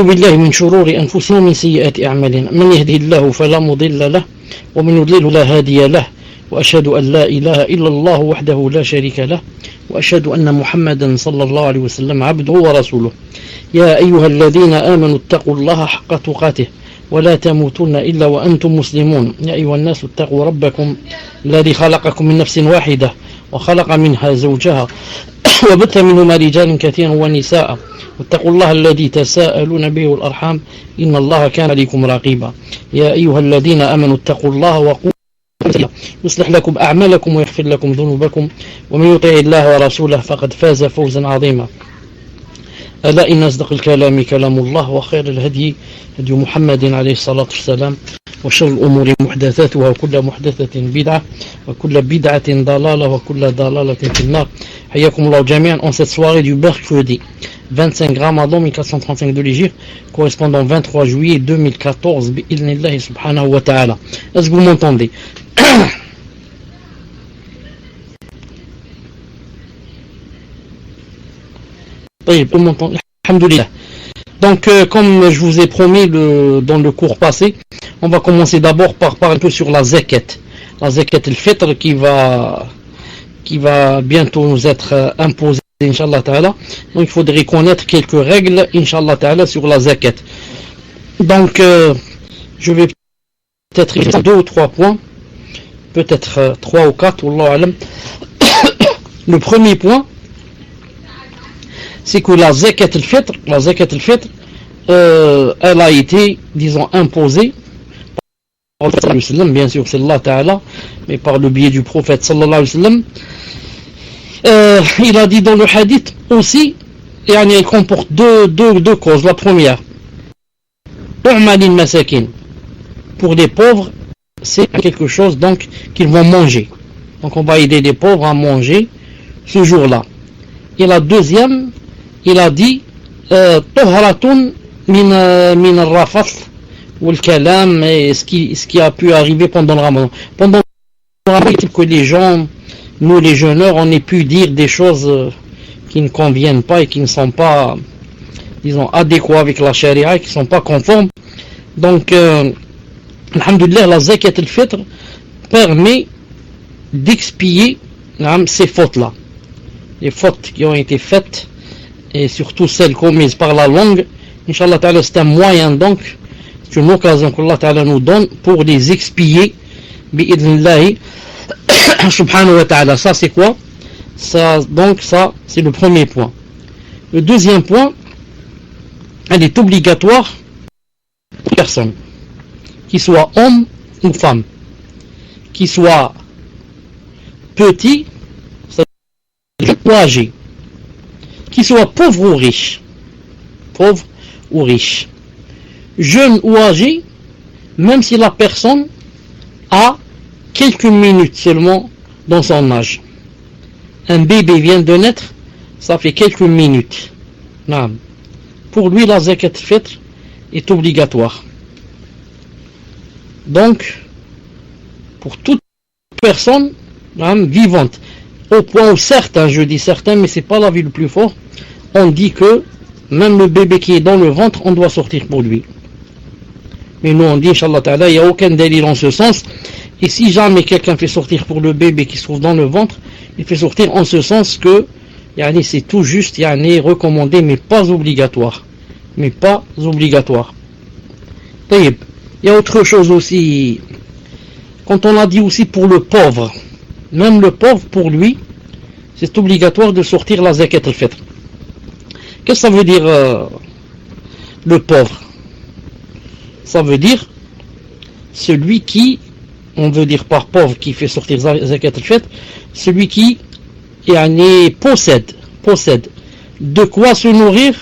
بالله من شرور أنفسنا ومن سيئات أعمالنا من يهده الله فلا مضل له ومن يضلل لا هادي له وأشهد أن لا إله إلا الله وحده لا شريك له وأشهد أن محمدا صلى الله عليه وسلم عبده ورسوله يا أيها الذين آمنوا اتقوا الله حق تقاته ولا تموتن إلا وأنتم مسلمون يا أيها الناس اتقوا ربكم الذي خلقكم من نفس واحدة وخلق منها زوجها وبث منهما رجالا كثيرا ونساء واتقوا الله الذي تساءلون به والأرحام إن الله كان عليكم رقيبا يا أيها الذين آمنوا اتقوا الله وقولوا يصلح لكم أعمالكم ويغفر لكم ذنوبكم ومن يطع الله ورسوله فقد فاز فوزا عظيما ألا إن أصدق الكلام كلام الله وخير الهدي هدي محمد عليه الصلاة والسلام وشر الأمور محدثاتها وكل محدثة بدعة وكل بدعة ضلالة وكل ضلالة في النار. حياكم الله جميعا en cette soirée du mercredi 25 Ramadan 1435 de l'Hégire correspondant 23 juillet 2014 bi'idhnillahi subhanahu wa ta'ala. Est-ce que vous m'entendez? Alhamdulillah. Donc comme je vous ai promis dans le cours passé, on va commencer d'abord par parler un peu sur la zakat al-fitr qui va bientôt nous être imposée Inch'Allah ta'ala. Donc il faudrait connaître quelques règles Inch'Allah ta'ala sur la zakat. Donc je vais peut-être y faire 2 ou 3 points, peut-être 3 ou 4, Wallahu alam. Le premier point, c'est que la zakat al-fitr, elle a été, disons, imposée par le prophète sallallahu alayhi wa sallam, bien sûr c'est Allah Ta'ala, mais par le biais du prophète sallallahu alayhi wa sallam. Il a dit dans le hadith aussi, elle comporte deux causes. La première, pour les pauvres, c'est quelque chose donc qu'ils vont manger. Donc on va aider les pauvres à manger ce jour-là. Et la deuxième, il a dit Toharatun min al-rafath ou le kalam, ce qui a pu arriver pendant le Ramadan. Pendant le Ramadan, il faut que les gens, nous les jeûneurs, on ait pu dire des choses qui ne conviennent pas et qui ne sont pas, disons, adéquats avec la charia, qui ne sont pas conformes. Donc, alhamdulillah, la zakat al-fitr permet d'expier ces fautes-là. Les fautes qui ont été faites, et surtout celles commises par la langue, Inch'Allah ta'ala, c'est un moyen donc, c'est une occasion qu'Allah ta'ala nous donne pour les expier, bi'idhnillahi subhanahu wa ta'ala. Ça c'est quoi? Ça, donc ça, c'est le premier point. Le deuxième point, elle est obligatoire pour personne, qu'il soit homme ou femme, qu'il soit petit, ou âgé, qu'il soit pauvre ou riche, jeune ou âgé, même si la personne a quelques minutes seulement dans son âge. Un bébé vient de naître, ça fait quelques minutes. Non. Pour lui, la zakat al-fitr est obligatoire. Donc, pour toute personne vivante, au point où certains, je dis certains, mais c'est pas l'avis le plus fort, on dit que même le bébé qui est dans le ventre, on doit sortir pour lui. Mais nous on dit, Inch'Allah ta'ala, il n'y a aucun délire en ce sens. Et si jamais quelqu'un fait sortir pour le bébé qui se trouve dans le ventre, il fait sortir en ce sens que c'est tout juste, recommandé, mais pas obligatoire. Il y a autre chose aussi. Quand on a dit aussi pour le pauvre, même le pauvre, pour lui, c'est obligatoire de sortir la zakat al-fitr. Qu'est-ce que ça veut dire le pauvre? Ça veut dire celui qui, on veut dire par pauvre qui fait sortir zakat al-fitr, celui qui possède de quoi se nourrir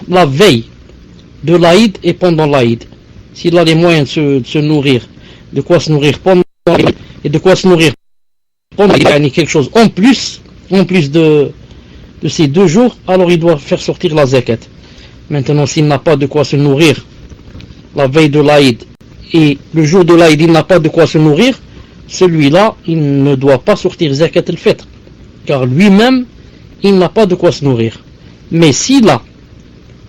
la veille de l'Aïd et pendant l'Aïd. S'il a les moyens de se nourrir, de quoi se nourrir pendant l'Aïd et de quoi se nourrir pendant l'Aïd, quelque chose en plus de ces 2 jours, alors il doit faire sortir la zakat. Maintenant, s'il n'a pas de quoi se nourrir la veille de l'Aïd et le jour de l'Aïd, il n'a pas de quoi se nourrir, celui-là, il ne doit pas sortir zakat al-fitr, car lui-même, il n'a pas de quoi se nourrir. Mais s'il a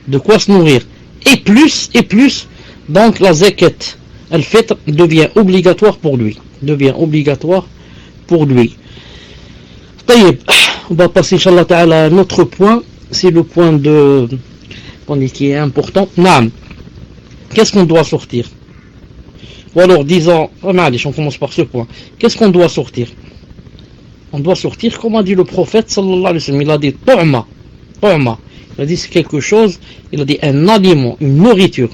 de quoi se nourrir. Et plus, donc la zakat, al-fitr, devient obligatoire pour lui. طيب, on va passer, Inch'Allah Ta'ala, à un autre point. C'est le point qui est important. Naam. Qu'est-ce qu'on doit sortir? Ou alors, disons, on commence par ce point. Qu'est-ce qu'on doit sortir? On doit sortir, comme a dit le prophète, sallallahu alayhi wa sallam. Il a dit tu'ma. Il a dit c'est quelque chose, il a dit un aliment, une nourriture.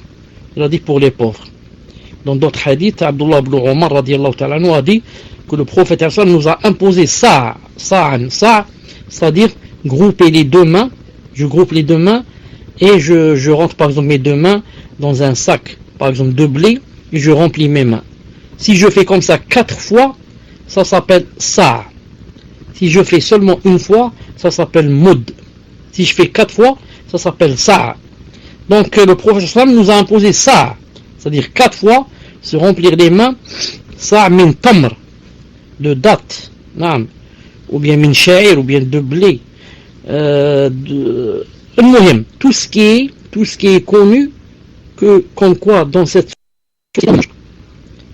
Il a dit pour les pauvres. Dans d'autres hadiths, Abdullah ibn Omar radiyallahu ta'ala anhu a dit que le prophète nous a imposé ça, c'est-à-dire grouper les deux mains. Je groupe les deux mains et je rentre par exemple mes deux mains dans un sac, par exemple de blé, et je remplis mes mains. Si je fais comme ça 4 fois, ça s'appelle ça. Si je fais seulement une fois, ça s'appelle moud. Si je fais 4 fois, ça s'appelle ça. Donc le prophète nous a imposé ça, c'est-à-dire 4 fois se remplir les mains, ça min tamr, de date, ou bien min sha'ir, ou bien de blé, tout ce qui est connu comme quoi dans cette,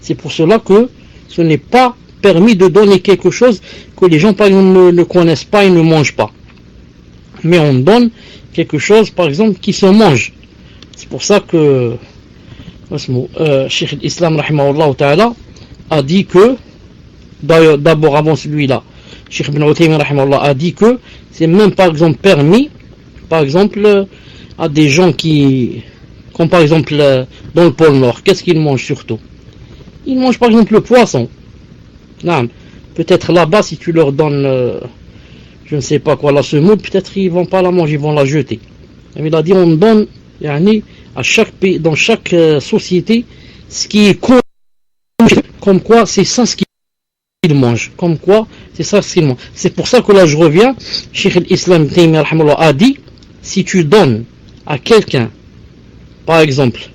c'est pour cela que ce n'est pas permis de donner quelque chose que les gens par exemple ne connaissent pas et ne mangent pas, mais on donne quelque chose par exemple qui se mange. C'est pour ça que Cheikh l'Islam rahimahullah ta'ala a dit que, d'abord avant celui-là, Cheikh Ibn Uthaymin rahimahullah a dit que c'est même par exemple permis, par exemple à des gens qui, comme par exemple dans le pôle Nord, qu'est-ce qu'ils mangent surtout? Ils mangent par exemple le poisson. Non, peut-être là-bas si tu leur donnes je ne sais pas quoi la semoule, peut-être ils vont pas la manger, ils vont la jeter. Mais il a dit on donne à chaque pays, dans chaque société, ce qui est connu, comme quoi c'est ça ce qu'ils mangent, comme quoi c'est ça ce qu'ils mangent. C'est pour ça que là je reviens, Cheikh l'Islam a dit, si tu donnes à quelqu'un, par exemple,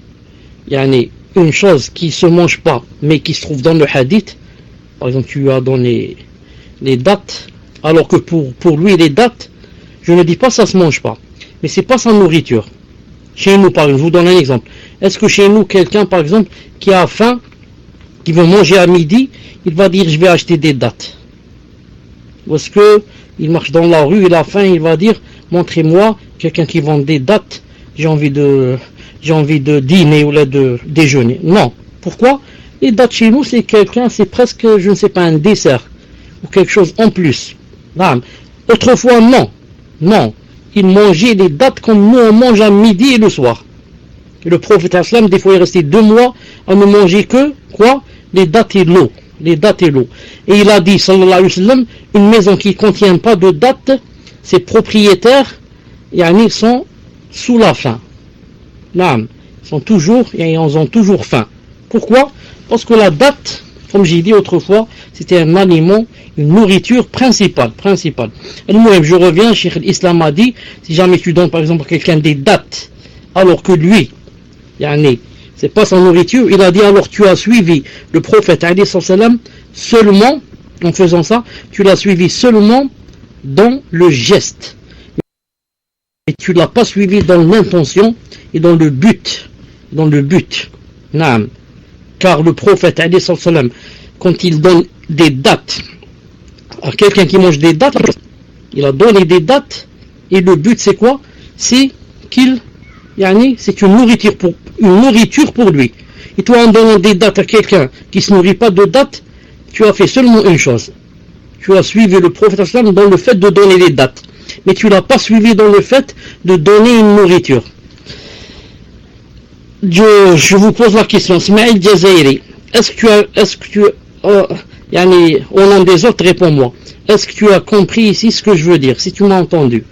une chose qui se mange pas, mais qui se trouve dans le hadith, par exemple tu lui as donné les dattes, alors que pour lui les dattes, je ne dis pas ça se mange pas, mais c'est pas sa nourriture. Chez nous, par exemple, je vous donne un exemple. Est-ce que chez nous, quelqu'un, par exemple, qui a faim, qui veut manger à midi, il va dire, je vais acheter des dattes? Ou est-ce qu'il marche dans la rue, il a faim, il va dire, montrez-moi quelqu'un qui vend des dattes, j'ai envie de dîner ou de déjeuner. Non. Pourquoi? Les dattes chez nous, c'est presque, je ne sais pas, un dessert, ou quelque chose en plus. Non. Autrefois, non. Il mangeait les dattes comme nous on mange à midi et le soir. Et le prophète islam, des fois il restait 2 mois à ne manger que quoi? Les dattes et l'eau. Et il a dit, sallallahu alayhi wa sallam, une maison qui ne contient pas de dattes, ses propriétaires, sont sous la faim. Ils ont toujours faim. Pourquoi? Parce que la date, comme j'ai dit autrefois, c'était un aliment, une nourriture principale. Et moi-même, je reviens, Cheikh l'Islam a dit, si jamais tu donnes par exemple à quelqu'un des dattes, alors que lui, c'est pas sa nourriture, il a dit alors tu as suivi le prophète seulement, en faisant ça, tu l'as suivi seulement dans le geste. Et tu l'as pas suivi dans l'intention et dans le but. Car le prophète quand il donne des dates à quelqu'un qui mange des dates, il a donné des dates et le but c'est quoi? C'est c'est une nourriture pour lui. Et toi en donnant des dates à quelqu'un qui se nourrit pas de dates, tu as fait seulement une chose. Tu as suivi le prophète dans le fait de donner des dates, mais tu l'as pas suivi dans le fait de donner une nourriture. Je vous pose la question, Ismaël Jazairi, au nom des autres, réponds-moi. Est-ce que tu as compris ici ce que je veux dire? Si tu m'as entendu,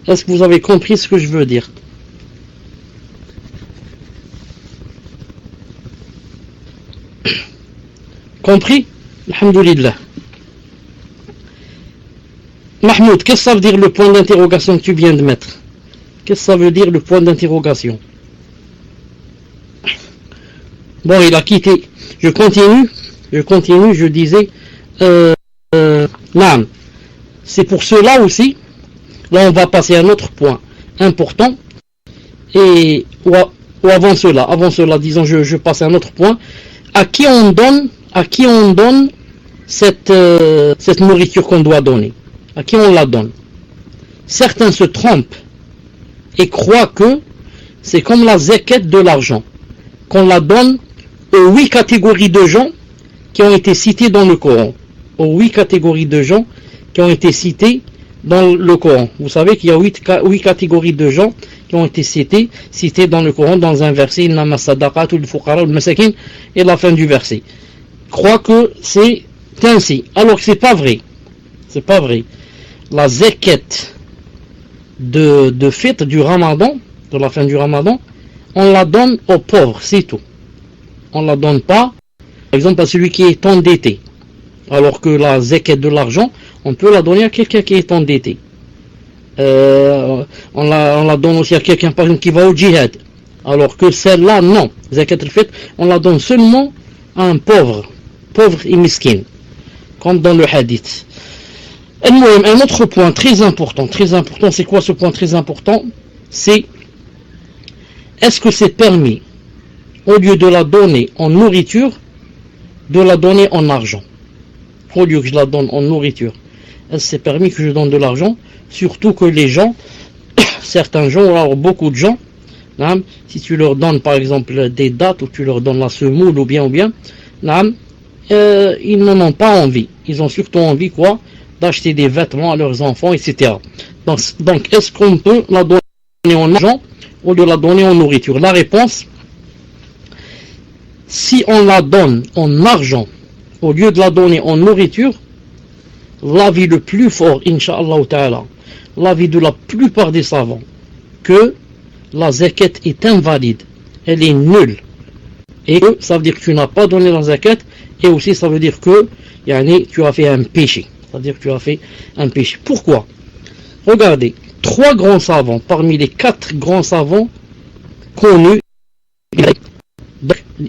est-ce que vous avez compris ce que je veux dire? Compris? Alhamdulillah. Mahmoud, qu'est-ce que ça veut dire le point d'interrogation que tu viens de mettre? Qu'est-ce que ça veut dire le point d'interrogation? Bon, il a quitté. Je continue, je disais, c'est pour cela aussi, là on va passer à un autre point important, ou avant cela, disons, je passe à un autre point. À qui on donne cette nourriture qu'on doit donner? À qui on la donne? Certains se trompent et croient que c'est comme la zakat de l'argent, qu'on la donne aux 8 catégories de gens qui ont été cités dans le Coran. Aux 8 catégories de gens qui ont été cités dans le Coran. Vous savez qu'il y a 8 catégories de gens qui ont été cités dans le Coran, dans un verset, et la fin du verset. Croient que c'est ainsi, alors que c'est pas vrai. C'est pas vrai. La zakat de fête du Ramadan, de la fin du Ramadan, on la donne aux pauvres, c'est tout. On la donne pas, par exemple, à celui qui est endetté. Alors que la zakat de l'argent, on peut la donner à quelqu'un qui est endetté. On la donne aussi à quelqu'un, par exemple, qui va au djihad. Alors que celle-là, non. Zakat al-fitr, on la donne seulement à un pauvre et miskin, comme dans le hadith. Un autre point très important, c'est quoi ce point très important? C'est, est-ce que c'est permis, au lieu de la donner en nourriture, de la donner en argent? Au lieu que je la donne en nourriture, est-ce que c'est permis que je donne de l'argent? Surtout que les gens, certains gens, alors beaucoup de gens, hein, si tu leur donnes par exemple des dates, ou tu leur donnes la semoule, ou bien, hein, ils n'en ont pas envie. Ils ont surtout envie, quoi, d'acheter des vêtements à leurs enfants, etc. Donc est-ce qu'on peut la donner en argent ou de la donner en nourriture? La réponse, si on la donne en argent au lieu de la donner en nourriture, l'avis le plus fort, Inch'Allah Ta'ala, l'avis de la plupart des savants, que la zakat est invalide, elle est nulle, et que ça veut dire que tu n'as pas donné la zakat, et aussi ça veut dire que tu as fait un péché. C'est-à-dire que tu as fait un péché. Pourquoi? Regardez, 3 grands savants, parmi les 4 grands savants connus,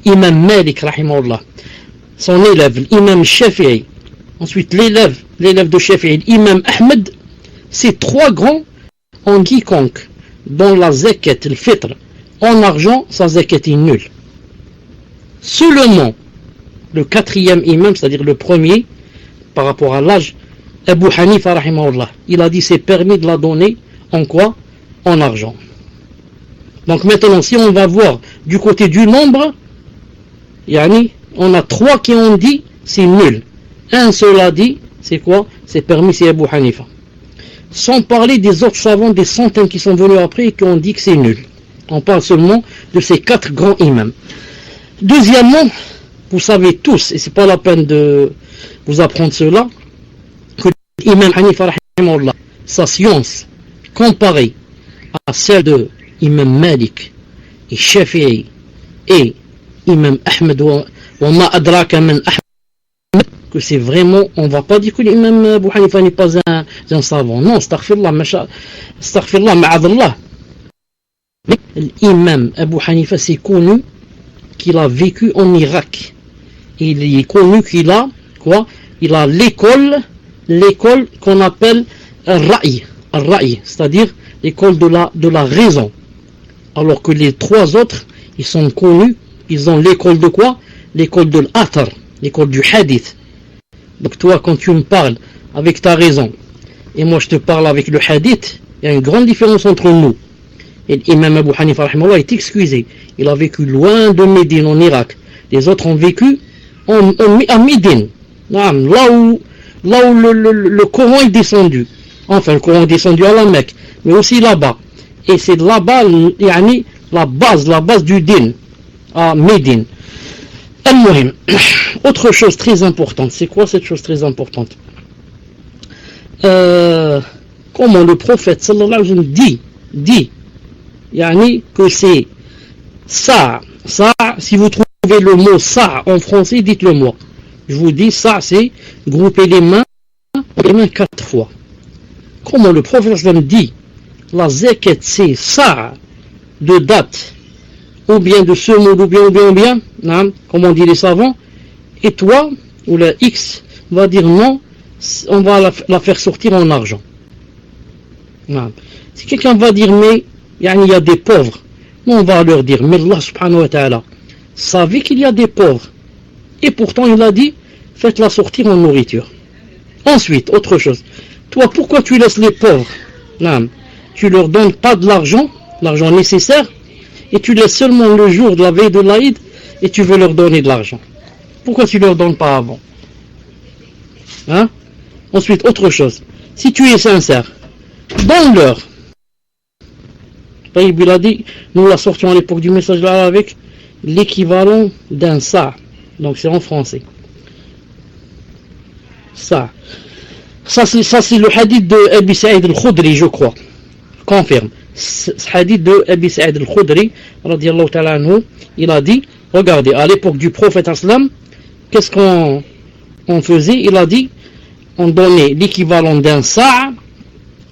l'imam Malik, rahimahullah, son élève, l'imam Shafi'i, ensuite l'élève de Shafi'i, l'imam Ahmed, ces 3 grands, en quiconque, dont la zakat, le fitr, en argent, sa zakat est nulle. Seulement, le 4e imam, c'est-à-dire le premier, par rapport à l'âge, Abu Hanifa rahimahullah, il a dit c'est permis de la donner en quoi? En argent. Donc maintenant, si on va voir du côté du nombre, on a 3 qui ont dit c'est nul. Un seul a dit c'est quoi? C'est permis, c'est Abu Hanifa. Sans parler des autres savants, des centaines qui sont venus après et qui ont dit que c'est nul. On parle seulement de ces 4 grands imams. Deuxièmement, vous savez tous, et c'est pas la peine de vous apprendre cela, que l'imam Hanifa rahimahullah, sa science comparée à celle de Imam Malik et Shafi'i et Imam Ahmed wa ma adraka man Ahmed, que c'est vraiment, on va pas dire que l'imam Abu Hanifa n'est pas un savant, non, astaghfirullah ma'adallah. L'imam Abu Hanifa, c'est connu qu'il a vécu en Irak. Il est connu qu'il a quoi? Il a l'école qu'on appelle Al-Ra'i, c'est-à-dire l'école de la raison. Alors que les 3 autres, ils sont connus, ils ont l'école de quoi? L'école de l'Athar, l'école du Hadith. Donc toi, quand tu me parles avec ta raison, et moi je te parle avec le Hadith, il y a une grande différence entre nous. Et l'imam Abu Hanifa rahimahullah est excusé. Il a vécu loin de Médine, en Irak. Les autres ont vécu à Médine, là où le Coran est descendu. Enfin, le Coran est descendu à la Mecque, mais aussi là-bas. Et c'est là-bas, la base du din, à Médine. Al-Muhim. Autre chose très importante, c'est quoi cette chose très importante? Comment le prophète sallallahu alayhi wa sallam dit que c'est ça, si vous trouvez le mot ça en français, dites-le moi. Je vous dis ça, c'est grouper les mains 4 fois. Comment le prophète dit la zakat c'est ça de date, ou bien de semoule, ou bien, comme on dit les savants, et toi, ou la X, va dire non, on va la faire sortir en argent. Si quelqu'un va dire mais il y a des pauvres, Nous, on va leur dire, mais Allah subhanahu wa ta'ala savait qu'il y a des pauvres. Et pourtant, il a dit, faites-la sortir en nourriture. Ensuite, autre chose. Toi, pourquoi tu laisses les pauvres? Non, tu leur donnes pas de l'argent nécessaire, et tu laisses seulement le jour de la veille de l'Aïd, et tu veux leur donner de l'argent. Pourquoi tu leur donnes pas avant? Hein? Ensuite, autre chose. Si tu es sincère, donne-leur. Il a dit, nous la sortions à l'époque du message là avec l'équivalent d'un sa. Donc c'est en français. Ça c'est le hadith de Abi Sa'id al-Khudri, je crois. Confirme. Ce hadith de Abi Sa'id al-Khudri, radiyallahu ta'ala anhu, il a dit, regardez, à l'époque du prophète islam, qu'est-ce qu'on faisait? Il a dit, on donnait l'équivalent d'un sa'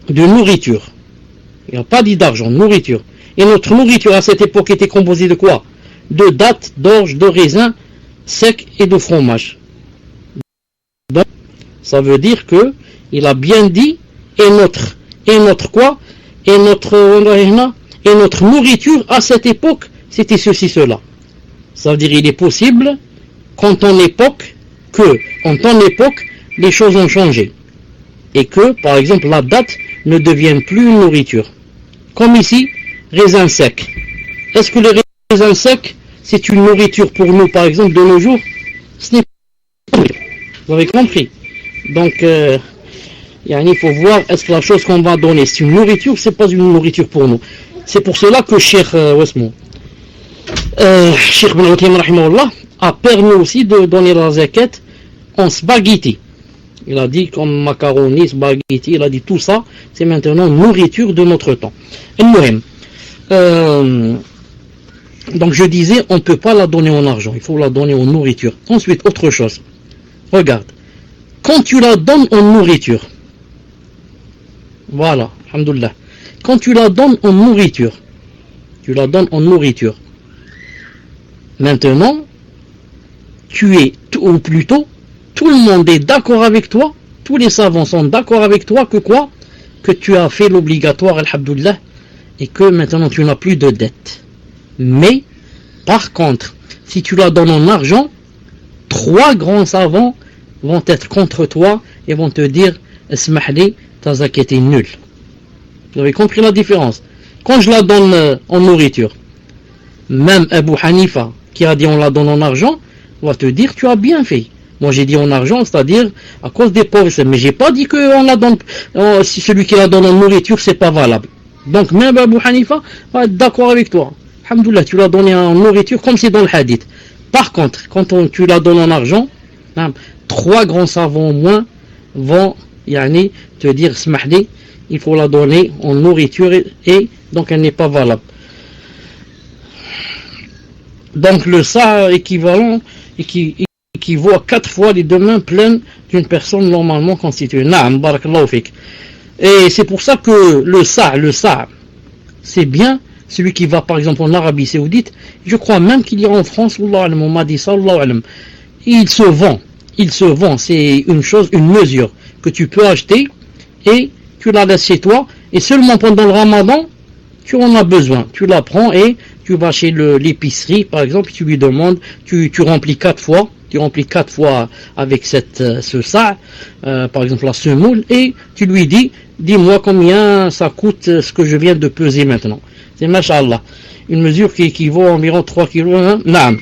de nourriture. Il n'y a pas dit d'argent, nourriture. Et notre nourriture à cette époque était composée de quoi? De dattes, d'orge, de raisins secs et de fromage. Donc, ça veut dire que il a bien dit, et notre quoi? Et notre nourriture à cette époque, c'était ceci, cela. Ça veut dire il est possible qu'en ton époque, les choses ont changé. Et que, par exemple, la date ne devienne plus une nourriture. Comme ici, raisins secs. Est-ce que les raisins secs, c'est une nourriture pour nous, par exemple, de nos jours? Ce n'est pas. Vous avez compris? Donc, il faut voir, est-ce que la chose qu'on va donner, c'est une nourriture ou c'est pas une nourriture pour nous? C'est pour cela que Cheikh Ibn Uthaymin rahimahullah a permis aussi de donner la zakat en spaghetti. Il a dit comme macaroni, spaghetti, il a dit tout ça, c'est maintenant nourriture de notre temps. Donc je disais, on ne peut pas la donner en argent, il faut la donner en nourriture. Ensuite, autre chose. Regarde, quand tu la donnes en nourriture, voilà, alhamdoulilah, quand tu la donnes en nourriture, maintenant, ou plutôt, tout le monde est d'accord avec toi, tous les savants sont d'accord avec toi que quoi? Que tu as fait l'obligatoire, alhamdoulilah, et que maintenant tu n'as plus de dette. Mais, par contre, si tu la donnes en argent, 3 grands savants vont être contre toi et vont te dire, esmahli, ta zakat est nulle. Vous avez compris la différence? Quand je la donne en nourriture, même Abu Hanifa, qui a dit on la donne en argent, va te dire, tu as bien fait. Moi j'ai dit en argent, c'est-à-dire à cause des pauvres, mais j'ai pas dit que on la donne, si celui qui la donne en nourriture, c'est pas valable. Donc même Abu Hanifa va être d'accord avec toi. Alhamdoulilah, tu l'as donné en nourriture comme c'est dans le hadith. Par contre, quand tu la donnes en argent, 3 grands savants au moins vont te dire, smahdi, il faut la donner en nourriture et donc elle n'est pas valable. Donc le sa équivalent équivaut à 4 fois les 2 mains pleines d'une personne normalement constituée. Naam, barakallahu fik. Et c'est pour ça que le sa, c'est bien celui qui va par exemple en Arabie Saoudite. Je crois même qu'il y a en France, on m'a dit ça, il se vend, c'est une mesure que tu peux acheter et tu la laisses chez toi et seulement pendant le Ramadan, tu en as besoin. Tu la prends et tu vas chez l'épicerie par exemple, tu lui demandes, tu remplis 4 fois. Tu remplis 4 fois avec ce sa, par exemple la semoule, et tu lui dis-moi combien ça coûte ce que je viens de peser maintenant. C'est masha'Allah. Une mesure qui équivaut à environ 3 kilos. Naam.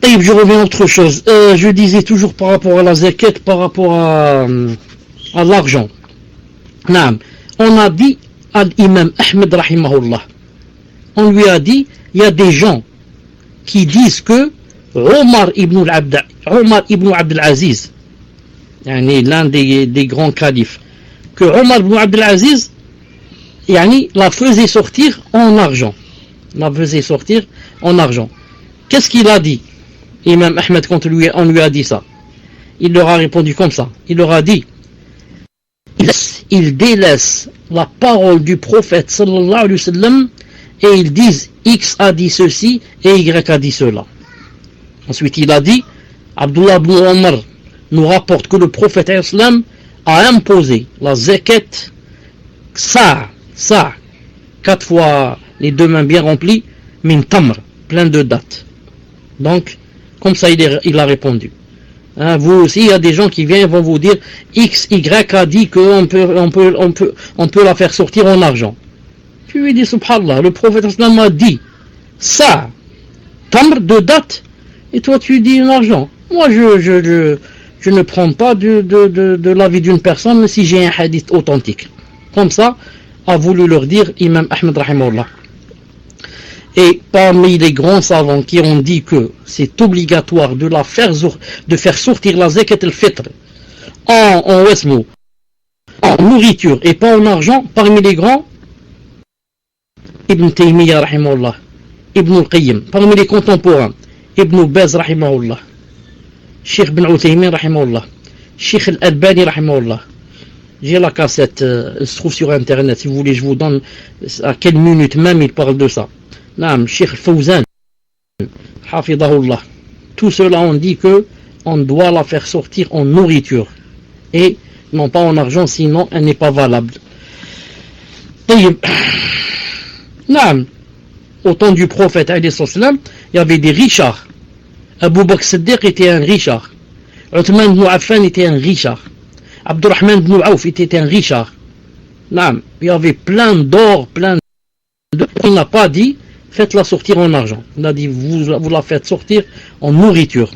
Et je reviens à autre chose. Je disais toujours par rapport à la zakat, par rapport à l'argent. Naam. On a dit à l'imam Ahmed rahimahullah. On lui a dit, il y a des gens qui disent que Omar ibn Abdel Aziz, l'un des grands califes, que Omar ibn Abdel Aziz la faisait sortir en argent. Qu'est-ce qu'il a dit, Imam Ahmed, quand on lui a dit ça? Il leur a répondu comme ça. Il leur a dit, il délaisse la parole du prophète sallallahu alayhi wa sallam et ils disent X a dit ceci et Y a dit cela. Ensuite il a dit, Abdullah ibn Omar nous rapporte que le prophète islam a imposé la zakat, ça, 4 fois les 2 mains bien remplies, min tamr, plein de dates. Donc, comme ça il a répondu. Hein, vous aussi, il y a des gens qui viennent vont vous dire X, Y a dit qu'on peut la faire sortir en argent. Tu lui dis, subhanallah, le prophète m'a dit ça, tamr de date, et toi tu dis en argent. Moi je ne prends pas de l'avis d'une personne si j'ai un hadith authentique. Comme ça, a voulu leur dire Imam Ahmed rahimahullah. Et parmi les grands savants qui ont dit que c'est obligatoire de faire sortir la zakat al-fitr en nourriture et pas en argent, parmi les grands, Ibn Taymiyyah rahimahullah, Ibn al-Qayyim, parmi les contemporains, Ibn Baz rahimahullah, Sheikh Ibn Uthaymin rahimahullah, Sheikh al-Albani rahimahullah. J'ai la cassette, elle se trouve sur internet, si vous voulez je vous donne à quelle minute même il parle de ça. Naam, Cheikh Fawzan, hafidahullah. Tout cela on dit que on doit la faire sortir en nourriture et non pas en argent, sinon elle n'est pas valable. Naam, au temps du prophète alayhi salam, il y avait des richards. Abu Bakr Siddiq était un richard. Uthman ibn Affan était un richard. Abdurrahman ibn Auf était un richard. Naam, il y avait plein d'or, plein de... Il n'a pas dit faites-la sortir en argent. Il a dit vous la faites sortir en nourriture.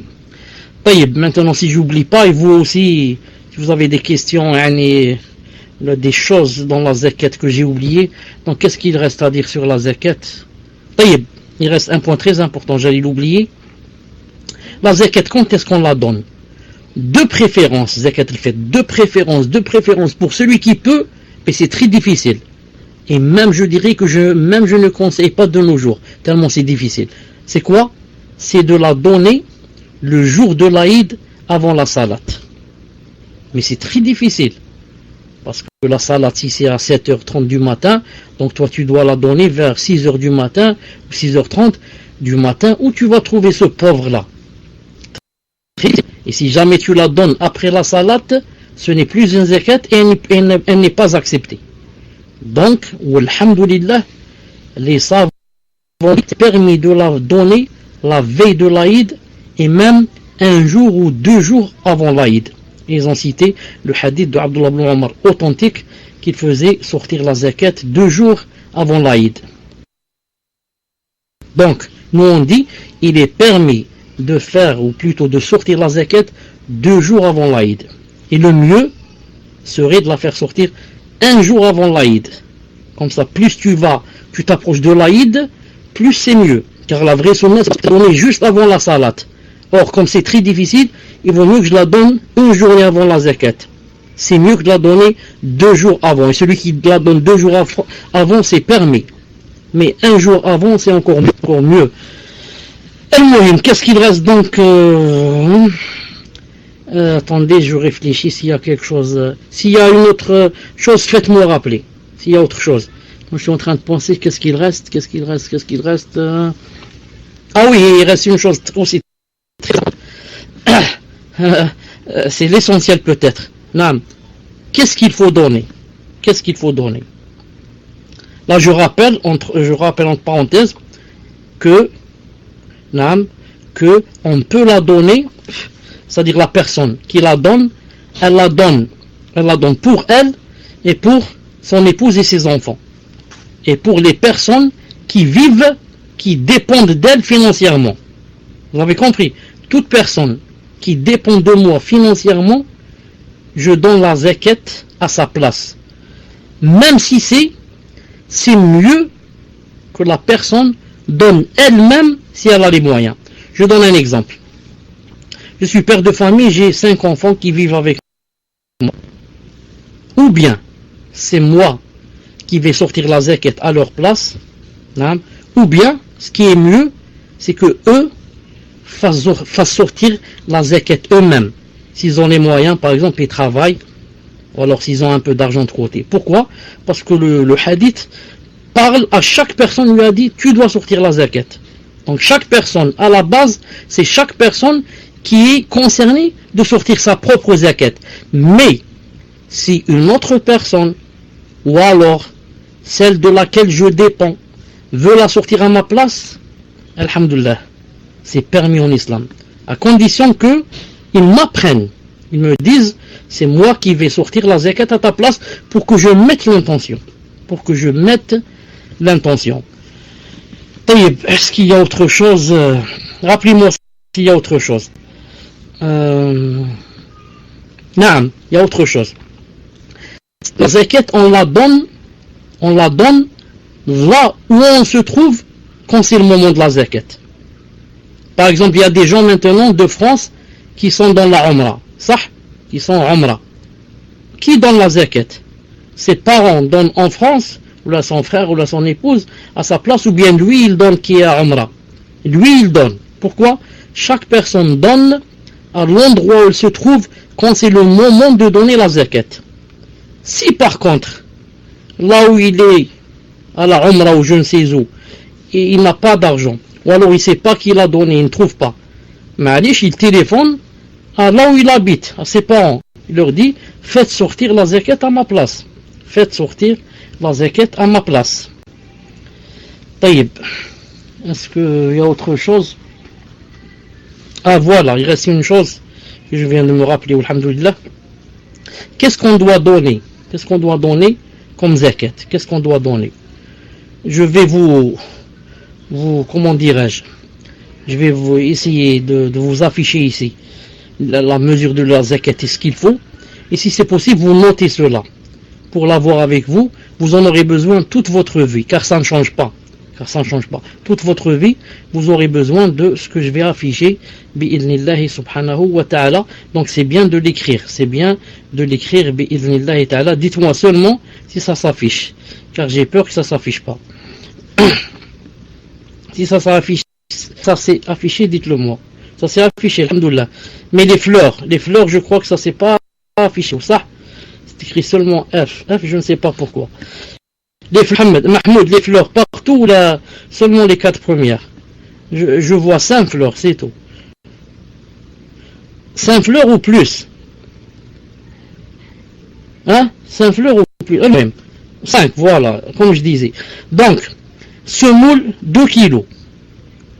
Maintenant, si j'oublie pas, et vous aussi, si vous avez des questions, des choses dans la zakat que j'ai oublié, donc qu'est-ce qu'il reste à dire sur la zakat? Il reste un point très important, j'allais l'oublier. La zakat, quand est-ce qu'on la donne? De préférence, zakat le fait, de préférence pour celui qui peut, mais c'est très difficile. Et même je dirais que je ne conseille pas de nos jours, tellement c'est difficile. C'est quoi? C'est de la donner le jour de l'Aïd avant la salat. Mais c'est très difficile. Parce que la salat, si c'est à 7h30 du matin, donc toi tu dois la donner vers 6h du matin, ou 6h30 du matin, où tu vas trouver ce pauvre-là. Et si jamais tu la donnes après la salat, ce n'est plus une zakat et elle n'est pas acceptée. Donc, alhamdoulilah, les savants ont permis de la donner la veille de l'Aïd et même un jour ou 2 jours avant l'Aïd. Ils ont cité le hadith de Abdullah ibn Omar authentique qu'il faisait sortir la zakat 2 jours avant l'Aïd. Donc, nous on dit, il est permis de faire, ou plutôt de sortir la zakat 2 jours avant l'Aïd. Et le mieux serait de la faire sortir 1 jour avant l'Aïd. Comme ça, plus tu t'approches de l'Aïd, plus c'est mieux. Car la vraie sunna, c'est de la donner juste avant la salat. Or, comme c'est très difficile, il vaut mieux que je la donne 1 journée avant la zakat. C'est mieux que de la donner 2 jours avant. Et celui qui la donne 2 jours avant, c'est permis. Mais 1 jour avant, c'est encore mieux. Qu'est-ce qu'il reste donc attendez, je réfléchis s'il y a quelque chose. S'il y a une autre chose, faites-moi rappeler. S'il y a autre chose. Moi, je suis en train de penser qu'est-ce qu'il reste. Ah oui, il reste une chose aussi. C'est l'essentiel peut-être. Qu'est-ce qu'il faut donner? Là, je rappelle entre parenthèses que on peut la donner, c'est-à-dire la personne qui la donne, elle la donne pour elle et pour son épouse et ses enfants. Et pour les personnes qui vivent, qui dépendent d'elle financièrement. Vous avez compris? Toute personne qui dépend de moi financièrement, je donne la zakat à sa place. Même si c'est mieux que la personne donne elle-même si elle a les moyens. Je donne un exemple. Je suis père de famille, j'ai 5 enfants qui vivent avec moi. Ou bien, c'est moi qui vais sortir la zakat à leur place. Ou bien, ce qui est mieux, c'est que eux fassent sortir la zakat eux-mêmes. S'ils ont les moyens, par exemple, ils travaillent, ou alors s'ils ont un peu d'argent de côté. Pourquoi? Parce que le hadith parle à chaque personne, lui a dit, tu dois sortir la zakat. Donc chaque personne, à la base, c'est chaque personne qui est concernée de sortir sa propre zakat. Mais, si une autre personne, ou alors celle de laquelle je dépends, veut la sortir à ma place, alhamdoulilah, c'est permis en islam, à condition que ils m'apprennent, ils me disent c'est moi qui vais sortir la zakat à ta place pour que je mette l'intention, Est-ce qu'il y a autre chose? Rappelez-moi s'il y a autre chose. Non, il y a autre chose. La zakat, on la donne là où on se trouve quand c'est le moment de la zakat. Par exemple, il y a des gens maintenant de France qui sont dans la Umrah. Qui sont en Umrah. Qui donne la zakat? Ses parents donnent en France, ou là son frère, ou là son épouse, à sa place, ou bien lui, il donne qui est à Umrah. Lui, il donne. Pourquoi? Chaque personne donne à l'endroit où elle se trouve quand c'est le moment de donner la zakat. Si par contre, là où il est, à la Umrah ou je ne sais où, et il n'a pas d'argent, ou alors il ne sait pas qui l'a donné, il ne trouve pas, mais il téléphone à là où il habite, à ses parents, il leur dit, faites sortir la zakat à ma place. Taïb. Est-ce qu'il y a autre chose? Ah voilà, il reste une chose que je viens de me rappeler, alhamdoulilah. Qu'est-ce qu'on doit donner comme zakat? Qu'est-ce qu'on doit donner? Je vais vous comment dirais-je? Je vais vous essayer de vous afficher ici la mesure de la zakat et ce qu'il faut. Et si c'est possible, vous notez cela. Pour l'avoir avec vous, vous en aurez besoin toute votre vie, car ça ne change pas. Toute votre vie, vous aurez besoin de ce que je vais afficher, bi'idhnillahi subhanahu wa ta'ala. Donc c'est bien de l'écrire, bi'idhnillahi ta'ala. Dites-moi seulement si ça s'affiche, car j'ai peur que ça s'affiche pas. Si ça s'affiche, ça s'est affiché, dites-le moi. Ça s'est affiché, alhamdoulilah. Mais les fleurs, je crois que ça s'est pas affiché. Ça, c'est écrit seulement F, je ne sais pas pourquoi. Mahmoud, les fleurs partout, là, seulement les 4 premières. Je vois 5 fleurs, c'est tout. 5 fleurs ou plus? 5 fleurs ou plus? Même. 5, voilà, comme je disais. Donc, semoule, 2 kilos.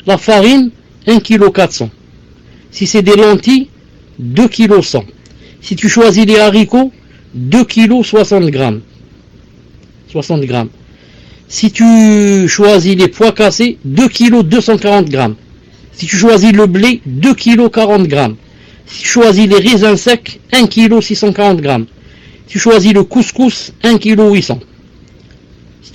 La farine, 1 kg 400. Si c'est des lentilles, 2 kg 100. Si tu choisis les haricots, 2 kg 60 grammes. Si tu choisis les pois cassés, 2 kg 240 grammes. Si tu choisis le blé, 2 kg 40 grammes. Si tu choisis les raisins secs, 1 kg 640 grammes. Si tu choisis le couscous, 1 kg 800. Si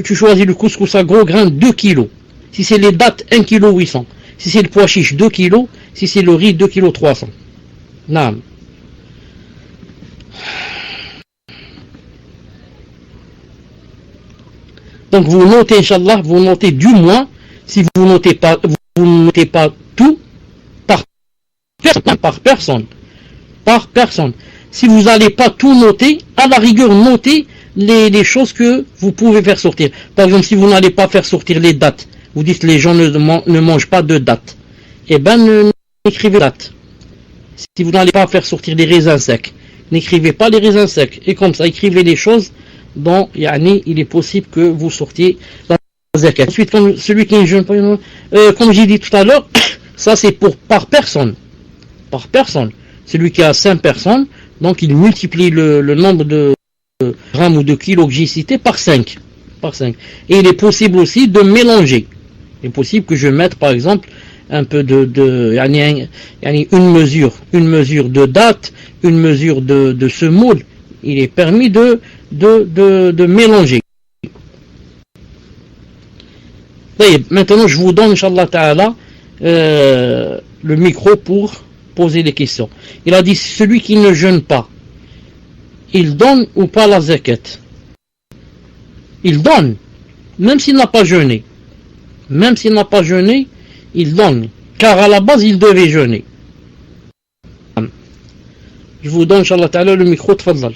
tu choisis le couscous à gros grains, 2 kg. Si c'est les dattes, 1 kg 800. Si c'est le pois chiche, 2 kg. Si c'est le riz, 2 kg 300. Naam. Donc vous notez, Inch'Allah, vous notez du moins, si vous ne notez pas tout, par personne. Si vous n'allez pas tout noter, à la rigueur, notez les choses que vous pouvez faire sortir. Par exemple, si vous n'allez pas faire sortir les dates, vous dites les gens ne mangent pas de dates, eh ben n'écrivez pas dates. Si vous n'allez pas faire sortir les raisins secs, n'écrivez pas les raisins secs. Et comme ça, écrivez les choses dont il est possible que vous sortiez la zakat. Ensuite, comme celui qui est jeune, comme j'ai dit tout à l'heure, ça c'est par personne. Celui qui a 5 personnes, donc il multiplie le nombre de grammes ou de kilos que j'ai cité par 5. Et il est possible aussi de mélanger. Il est possible que je mette par exemple un peu une mesure de date, une mesure de semoule. Il est permis de mélanger. Maintenant, je vous donne, Inch'Allah Ta'ala, le micro pour poser des questions. Il a dit, celui qui ne jeûne pas, il donne ou pas la zakat? Il donne, même s'il n'a pas jeûné. Il donne, car à la base, il devait jeûner. Je vous donne, Inch'Allah Ta'ala, le micro, tfadlal.